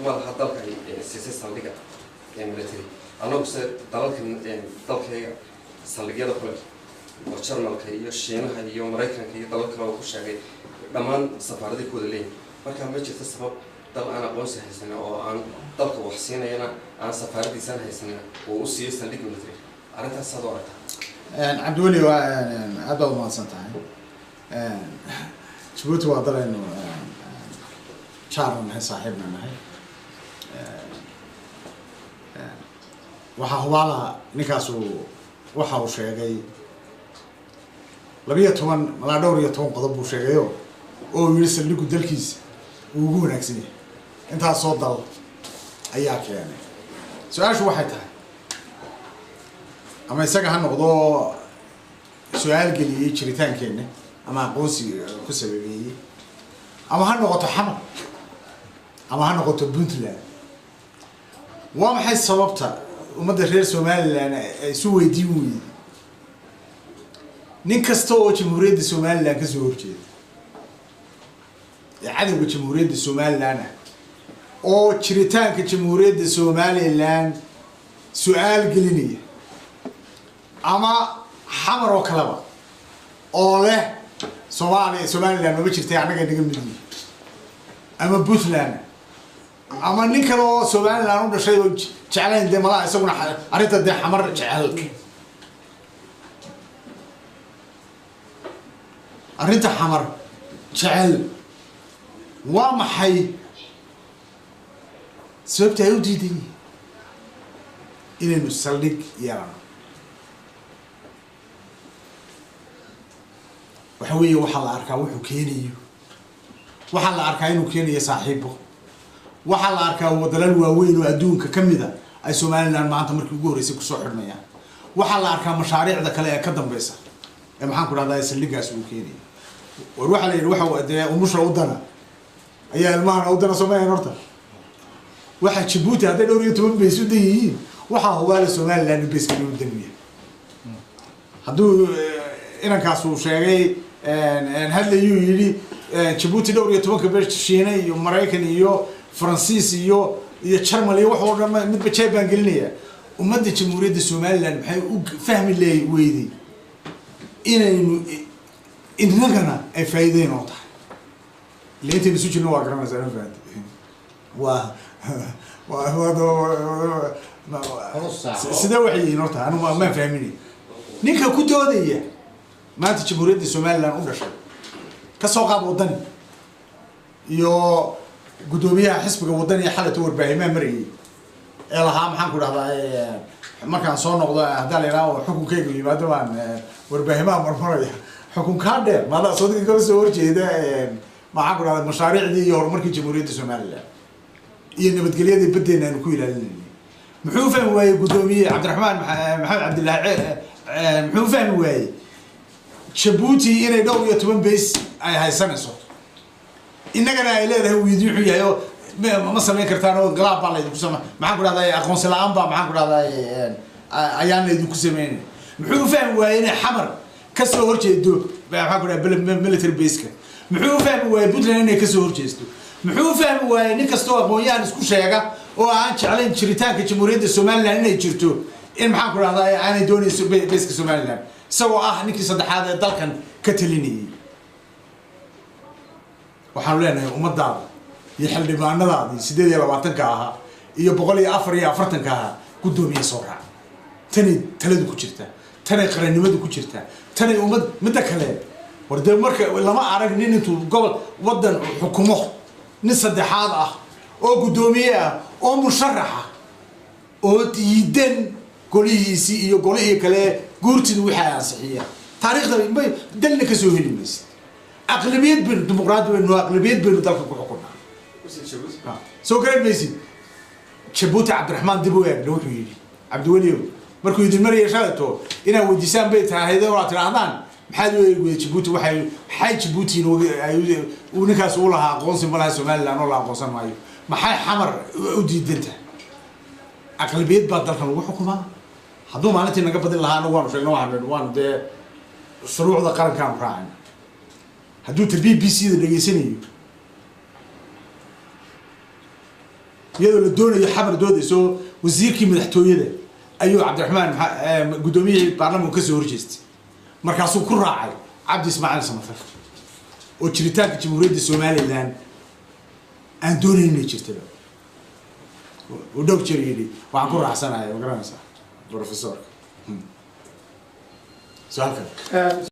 ما هذا ضلك سياسة صليقة ملتري أنا بس ضلك صليقة دخل وشرمالك iyo Shiinaha iyo Mareykanka iyo dalal kale oo ku sheegay dhamaan safaaradii kooda leeyahay marka ma jirto sabab dal aan aqoonsi haysan oo aan dalka wax siinayna aan safaaradiisan haysan oo u siiyay saldhig military arintaas soo aragta Cabdiwali waa aad u mahadsan tahay Djibouti waa dal inuu Charles saaxiibna nahay waxa hubaala ninkaas waxa uu sheegay 12 mala dhowr iyo 10 qodob buu sheegayo oo yiri saldhigu dalkiisa uu ugu wanaagsan yahay inta soo dal ayaa keenay su'aashu waxay tahay ama isaga ha noqdo su'aal geliyay jiritaankeena ama aqoonsi ku sababeeyay ama ha noqoto xamar ama ha noqoto Puntland waa maxay sababta ummadda reer Soomaaliland ay soo weydiiyeen nin kasta oo jamhuuriyadda Soomaaliland ka soo horjeeda cadawga jamhuuriyadda Soomaaliland oo jiritaanka jamhuuriyadda Soomaaliland su'aal gelinaya ama xamar oo kalaba oo leh Soomaaliland ma jirtay anaga naga mid ama Puntland ama nin kale oo Soomaaliland u dhashay oo jecelayn deemada isaguna arinta de xamar jecel arinta xamar jecel waa maxay sababta ay u diiday inaynu saldhig yeelano waxa weeye waxa la arkaa wuxuu keenayo waxa la arkaa inuu keenayo saaxiibo waxa la arkaa wadalal waaweyn oo adduunka kamida ay Soomaaliland maanta markii ugu horeysay ku soo xirmayaan waxa la arkaa mashaariicda kale ee ka dambaysa ee maxaan ku raadayay saldhigaas uu keenayo waxa la yiri waxa wadada umusha wadana ayaa ilmaha wadana Soomaaliland horta waxa Djibouti hadda dhowr iyo 10 bees u dayiin waxa hubaal Soomaaliland bees kale u damiya haduu inankaas uu sheegay hadlayuu yiri Djibouti dhowr iyo 10 bees Shiina iyo Mareykan iyo Faransiis iyo Jarmal iyo wax oo dhan midba jeebaan gelinaya ummadda jamhuuriyadda Soomaaliland maxay u fahmi leeyahay inaynu innagana ay faa'iideen oo tahay leeyahay isu jirno waa garanaysaa waa sida waxay yihiin horta anu ma fahmini ninka ku doodaya maanta jamhuuriyadda Soomaaliland u dhashay ka soo qaad wadani iyo gudoomiyaha xisbiga wadaniga xalata warbaahimaha marayay ee lahaa maxaan ku dhahdaa markaan soo noqdo hadda la yiraahdo xukunkeyga yimaado baan warbaahimaha marmaraya xukunka dheer maada soo digay soo horjeeda maxaan ku dhahdaa mashaariicdii iyo horumarkii jamhuuriyadda Soomaaliland iyo nabadgelyada badeena ku ilaalinayay muxuu fahmi waayay gudoomiye Cabdiraxmaan Maxamed Cabdilaahi muxuu fahmi waayay Djibouti inay dhowr iyo 10 bees ay haysanayso innagana ay leedahay wiidii wuxuu yahay ma sameyn kartaan oo galaab baa la idinku sameeyay maxaan ku dhahday aqoonsi la'aan baa maxaan ku dhahday ayaan la idinku sameeyay muxuu fahmi waayay in xamar ka soo horjeedo maxaan ku dhahday military base-ka muxuu fahmi waayay Puntland inay ka soo horjeesto muxuu fahmi waayay nin kasta oo aqoonyahan isku sheega oo aan jeclayn jiritaanka jamhuuriyadda Soomaaliland inay jirto in maxaan ku dhahday aanay doonayso base-ka Soomaaliland isagoo ah ninkii saddexaad ee dalkan ka talinayay waxaan leenahay ummadaada iyo xildhibaanadaadii 28 ahaa iyo 144 ahaa gudoomiye soo raac tani taladu ku jirta tani qarannimadu ku jirta tani ummad mid kale warday marka lama arag nin intuu gobol wadan xukumo nin saddexaad ah oo gudoomiye ah oo musharaxa oo diidan golihiisi iyo golihii kale guurtidu waxa ansixiya taariikhda bay dalna ka soo helimaysa aqlabiyad bin dimuqraadi weyn oo aqlabiyad bin dalka ku xukunaa soo garan maysid Djibouti Cabdiraxmaan dib u eegna wuxuu yiri Cabdiwali markuu idin mariyay shaqato ina weydiisaan bay tahay oo aad tirahdaan maxaad u eegay Djibouti waxay Djibouti uu ninkaas u lahaa aqoonsi malaha Soomaaliland oo la aqoonsan maayo maxay xamar u diidanta aqlabiyad baa dalkan lagu xukumaa hadduu maalintii naga badin lahaana waanu sheegnay waan de shuruucda qarankan raacay hadduu BBC da dhageysanayo iyadoo la doonayo xabar doodayso wasiirkii madaxtooyada ayuu cabdiraxmaan gudoomiyihii baarlamaanka ka soo horjeestay markaasuu ku raacay cabdi ismaaciil samatar oo jiritaanka jamhuuriyadda somaliland aan doonayn inay jirtaba oo dhowr jeer yidhi waxaan ku raacsanahay ma garanaysaa professorka su-aalkan